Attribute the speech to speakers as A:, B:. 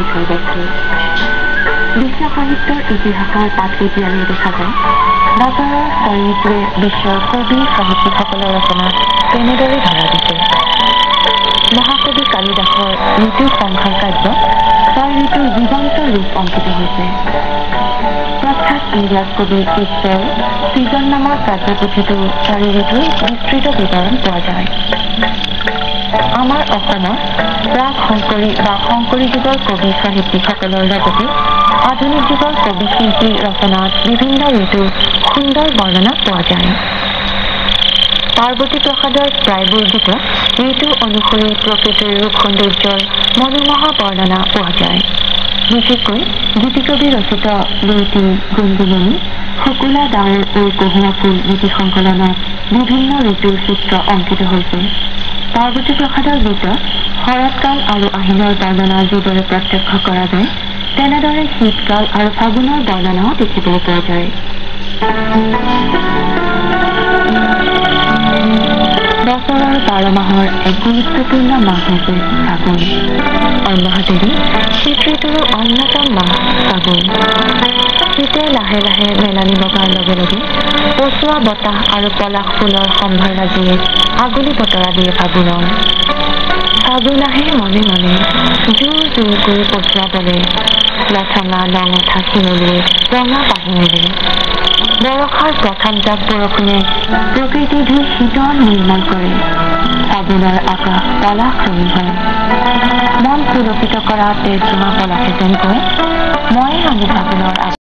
A: বিষয়বস্তু। বিশ্ব সাহিত্যৰ ইতিহাসৰ পাত লুটিয়ালে দেখা যায় বছৰৰ 6 ঋতুৱে বিশ্বৰ কবি সাহিত্যিকসকলৰ ৰচনাক কেনেদৰে ধৰা দিছে। মহাকবি কালিদাসৰ ঋতু সংসাৰ কাৰ্য 6 ঋতুৰ জীৱন্ত ৰূপ অংকিত হৈছে। প্ৰখ্যাত ইংৰাজ কবি কেটছৰ ছিজন নামৰ কাৰ্যপুথিতো 4 ঋতুৰ বিস্তৃত বিৱৰণ পোৱা যায়। আমাৰ অসমৰ প্ৰাক শংকৰী বা শংকৰী যুগৰ কবি সাহিত্যিকসকলৰ লগতে আধুনিক যুগৰ কবি শিল্পী ৰচনাত বিভিন্ন ঋতুৰ সুন্দৰ বৰ্ণনা পোৱা যায়। পাৰ্বতী প্ৰসাদৰ প্ৰায়বোৰ গীতত ঋতু অনুসৰি প্ৰকৃতিৰ ৰূপ সৌন্দৰ্যৰ মনোমোহা বৰ্ণনা পোৱা যায়। বিশেষকৈ গীতিকবি ৰচিত লুইতি গুণগুণনি শুকুলা ডাৱৰ ও কহুৱা ফুল গীতি সংকলনত বিভিন্ন ঋতুৰ চিত্ৰ অংকিত হৈছে। পাৰ্বতী প্ৰসাদৰ গীতত শৰৎকাল আৰু আহিনৰ বৰ্ণনা যিদৰে প্ৰত্যক্ষ কৰা যায় তেনেদৰে শীতকাল আৰু ফাগুনৰ বৰ্ণনাও দেখিবলৈ পোৱা যায়। বছৰৰ 12 মাহৰ এক গুৰুত্বপূৰ্ণ মাহ হৈছে ফাগুন। অন্যহাতেদি শীত ঋতুৰো অন্যতম মাহ ফাগুন। শীতে লাহে লাহে মেলানি বগাৰ লগে লগে পচোৱা বতাহ আৰু পলাশ ফুলৰ সম্ভাৰৰাজিয়ে আগুলি বতৰা দিয়ে ফাগুনৰ। ফাগুন আহে মনে মনে জোৰ জোৰকৈ পচোৱা বলে লঠঙা লং উঠা শিমলুৱে ৰঙা বাহিনীৰে। বৰষাৰ প্ৰথম জাক বৰষুণে প্ৰকৃতি ধুই শীতল নিৰ্মল কৰে। ফাগুনৰ আকাশ পলাশ ৰঙী হয়। মন পুলকিত কৰা তেজজোঙা পলাশে যেন কয় মই আনি ফাগুনৰ